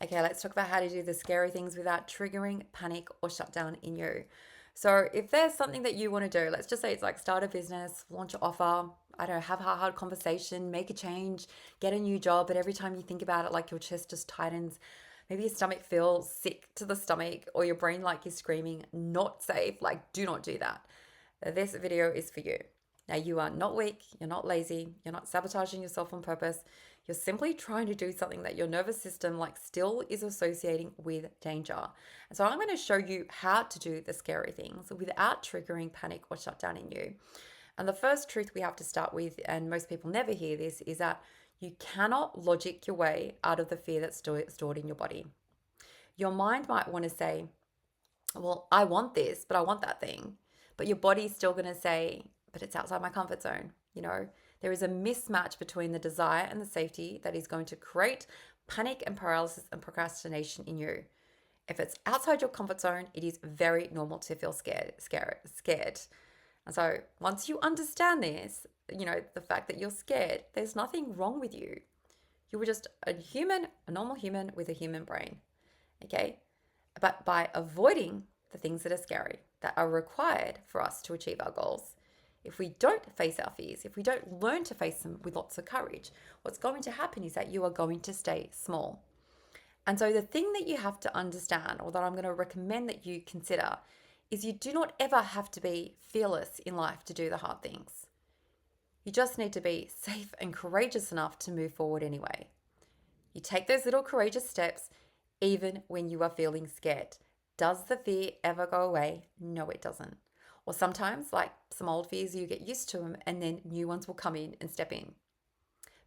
Okay, let's talk about how to do the scary things without triggering panic or shutdown in you. So, if there's something that you want to do, let's just say it's like start a business, launch an offer, I don't know, have a hard conversation, make a change, get a new job, but every time you think about it, like your chest just tightens. Maybe your stomach feels sick to the stomach, or your brain like is screaming, not safe. Like, do not do that. This video is for you. Now, you are not weak, you're not lazy, you're not sabotaging yourself on purpose. You're simply trying to do something that your nervous system like still is associating with danger. And so I'm going to show you how to do the scary things without triggering panic or shutdown in you. And the first truth we have to start with, and most people never hear this, is that you cannot logic your way out of the fear that's stored in your body. Your mind might want to say, well, I want this, but I want that thing. But your body's still going to say, but it's outside my comfort zone. There is a mismatch between the desire and the safety that is going to create panic and paralysis and procrastination in you. If it's outside your comfort zone, it is very normal to feel scared. And so once you understand this, the fact that you're scared, there's nothing wrong with you. You were just a human, a normal human with a human brain. Okay? But by avoiding the things that are scary, that are required for us to achieve our goals, if we don't face our fears, if we don't learn to face them with lots of courage, what's going to happen is that you are going to stay small. And so the thing that you have to understand, or that I'm going to recommend that you consider, is you do not ever have to be fearless in life to do the hard things. You just need to be safe and courageous enough to move forward anyway. You take those little courageous steps even when you are feeling scared. Does the fear ever go away? No, it doesn't. Or sometimes, like some old fears, you get used to them and then new ones will come in and step in.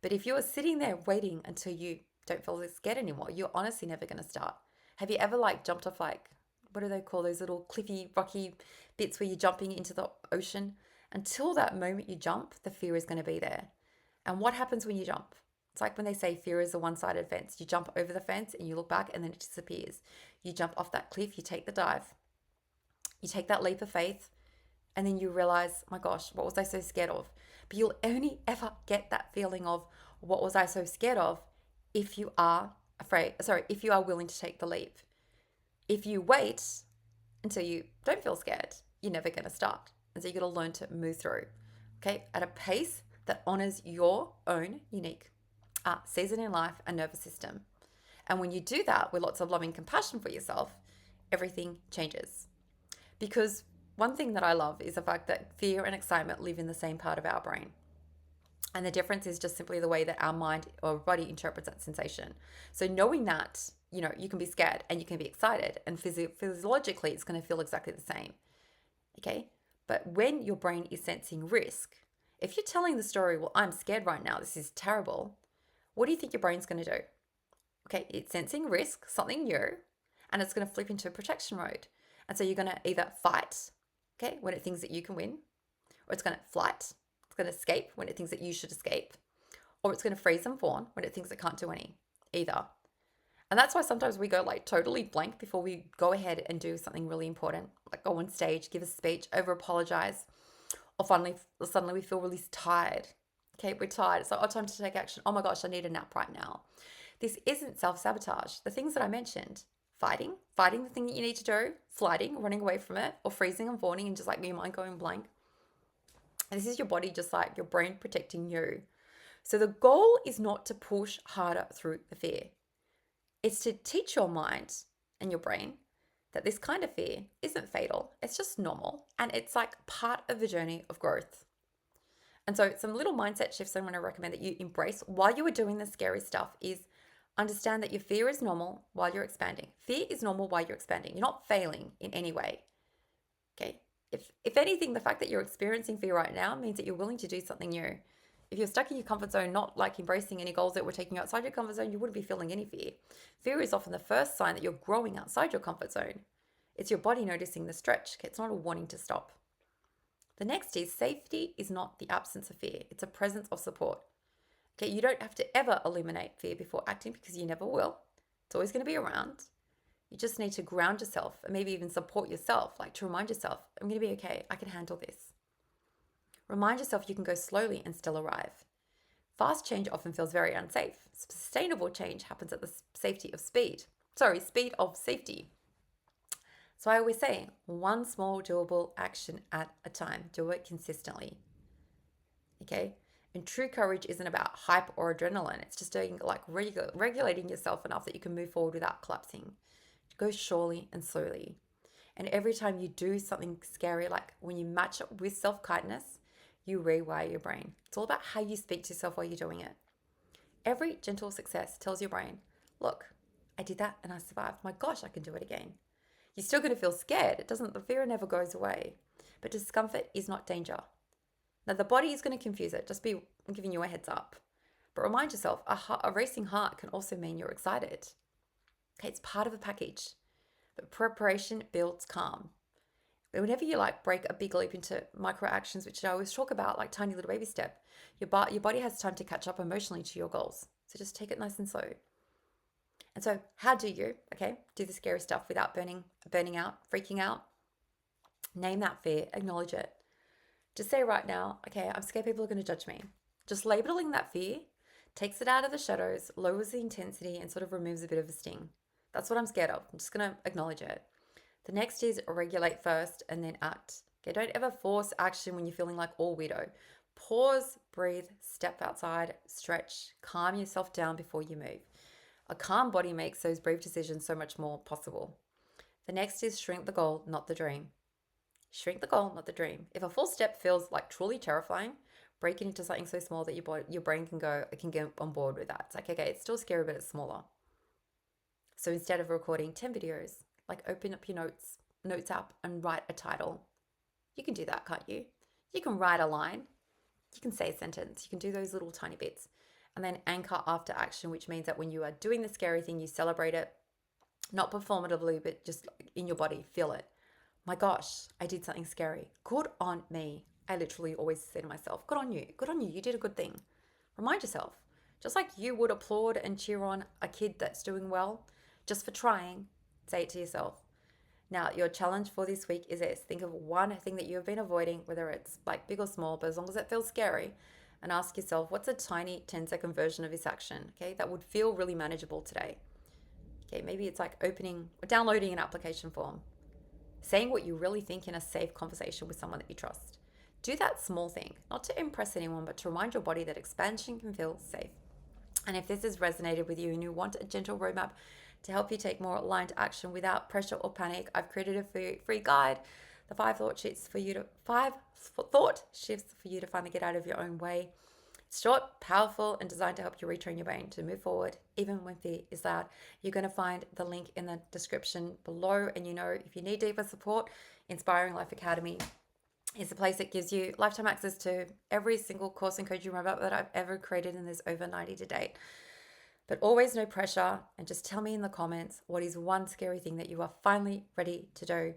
But if you are sitting there waiting until you don't feel scared anymore, you're honestly never going to start. Have you ever jumped off what do they call those little cliffy, rocky bits where you're jumping into the ocean? Until that moment you jump, the fear is going to be there. And what happens when you jump? It's like when they say fear is a one-sided fence. You jump over the fence and you look back and then it disappears. You jump off that cliff, you take the dive, you take that leap of faith, and then you realize, my gosh, what was I so scared of? But you'll only ever get that feeling of what was I so scared of if you are if you are willing to take the leap. If you wait until you don't feel scared, you're never going to start. And so you got to learn to move through, okay, at a pace that honors your own unique season in life and nervous system. And when you do that with lots of loving compassion for yourself, everything changes. Because one thing that I love is the fact that fear and excitement live in the same part of our brain. And the difference is just simply the way that our mind or body interprets that sensation. So knowing that, you can be scared and you can be excited, and physiologically it's going to feel exactly the same. Okay? But when your brain is sensing risk, if you're telling the story, well, I'm scared right now, this is terrible, what do you think your brain's going to do? Okay, it's sensing risk, something new, and it's going to flip into protection mode. And so you're going to either fight, okay, when it thinks that you can win, or it's going to flight, it's going to escape when it thinks that you should escape, or it's going to freeze and fawn when it thinks it can't do either. And that's why sometimes we go totally blank before we go ahead and do something really important, like go on stage, give a speech, over apologize, or suddenly we feel really tired. Okay, we're tired. It's like, oh, time to take action. Oh my gosh, I need a nap right now. This isn't self-sabotage. The things that I mentioned, fighting the thing that you need to do, flighting, running away from it, or freezing and fawning and just your mind going blank. And this is your body, just your brain protecting you. So the goal is not to push harder through the fear. It's to teach your mind and your brain that this kind of fear isn't fatal. It's just normal. And it's part of the journey of growth. And so some little mindset shifts I want to recommend that you embrace while you are doing the scary stuff is understand that your fear is normal while you're expanding. Fear is normal while you're expanding. You're not failing in any way. Okay? If anything, the fact that you're experiencing fear right now means that you're willing to do something new. If you're stuck in your comfort zone, not embracing any goals that were taking you outside your comfort zone, you wouldn't be feeling any fear. Fear is often the first sign that you're growing outside your comfort zone. It's your body noticing the stretch. Okay? It's not a warning to stop. The next is safety is not the absence of fear. It's a presence of support. Okay, you don't have to ever eliminate fear before acting because you never will. It's always going to be around. You just need to ground yourself and maybe even support yourself, to remind yourself, I'm going to be okay. I can handle this. Remind yourself you can go slowly and still arrive. Fast change often feels very unsafe. Sustainable change happens at the safety of speed. Sorry, speed of safety. So I always say, one small doable action at a time. Do it consistently. Okay? And true courage isn't about hype or adrenaline. It's just doing like regulating yourself enough that you can move forward without collapsing. Go surely and slowly. And every time you do something scary, like when you match it with self kindness, you rewire your brain. It's all about how you speak to yourself while you're doing it. Every gentle success tells your brain, look, I did that and I survived. My gosh, I can do it again. You're still going to feel scared. The fear never goes away. But discomfort is not danger. Now, the body is going to confuse it. Just be giving you a heads up. But remind yourself, a racing heart can also mean you're excited. Okay, it's part of the package. But preparation builds calm. Whenever you like break a big leap into micro actions, which I always talk about, like tiny little baby step, your body has time to catch up emotionally to your goals. So just take it nice and slow. And so how do you, do the scary stuff without burning out, freaking out? Name that fear, acknowledge it. Just say right now, okay, I'm scared people are going to judge me. Just labeling that fear takes it out of the shadows, lowers the intensity, and sort of removes a bit of a sting. That's what I'm scared of. I'm just going to acknowledge it. The next is regulate first and then act. Okay, don't ever force action when you're feeling like all weirdo. Pause, breathe, step outside, stretch, calm yourself down before you move. A calm body makes those brave decisions so much more possible. The next is shrink the goal, not the dream. Shrink the goal, not the dream. If a full step feels like truly terrifying, break it into something so small that your brain can get on board with that. It's like, okay, it's still scary, but it's smaller. So instead of recording 10 videos, like open up your notes app and write a title. You can do that, can't you? You can write a line. You can say a sentence. You can do those little tiny bits. And then anchor after action, which means that when you are doing the scary thing, you celebrate it, not performatively, but just in your body, feel it. My gosh, I did something scary. Good on me. I literally always say to myself, good on you. Good on you. You did a good thing. Remind yourself, just like you would applaud and cheer on a kid that's doing well, just for trying, say it to yourself. Now, your challenge for this week is this. Think of one thing that you have been avoiding, whether it's like big or small, but as long as it feels scary, and ask yourself, what's a tiny 10-second version of this action, okay, that would feel really manageable today? Okay, maybe it's like downloading an application form, saying what you really think in a safe conversation with someone that you trust. Do that small thing, not to impress anyone, but to remind your body that expansion can feel safe. And if this has resonated with you and you want a gentle roadmap to help you take more aligned action without pressure or panic, I've created a free guide, the 5 thought shifts for you to finally get out of your own way. It's short, powerful, and designed to help you retrain your brain to move forward, even when fear is loud. You're going to find the link in the description below. And if you need deeper support, Inspiring Life Academy is the place that gives you lifetime access to every single course and coaching roadmap that I've ever created, and there's over 90 to date. But always no pressure, and just tell me in the comments what is one scary thing that you are finally ready to do.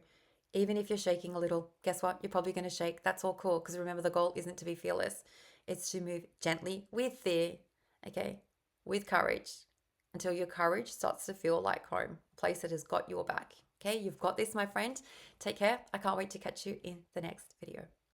Even if you're shaking a little, guess what? You're probably going to shake. That's all cool, because remember, the goal isn't to be fearless. It's to move gently with fear, with courage, until your courage starts to feel like home, a place that has got your back. Okay, you've got this, my friend. Take care. I can't wait to catch you in the next video.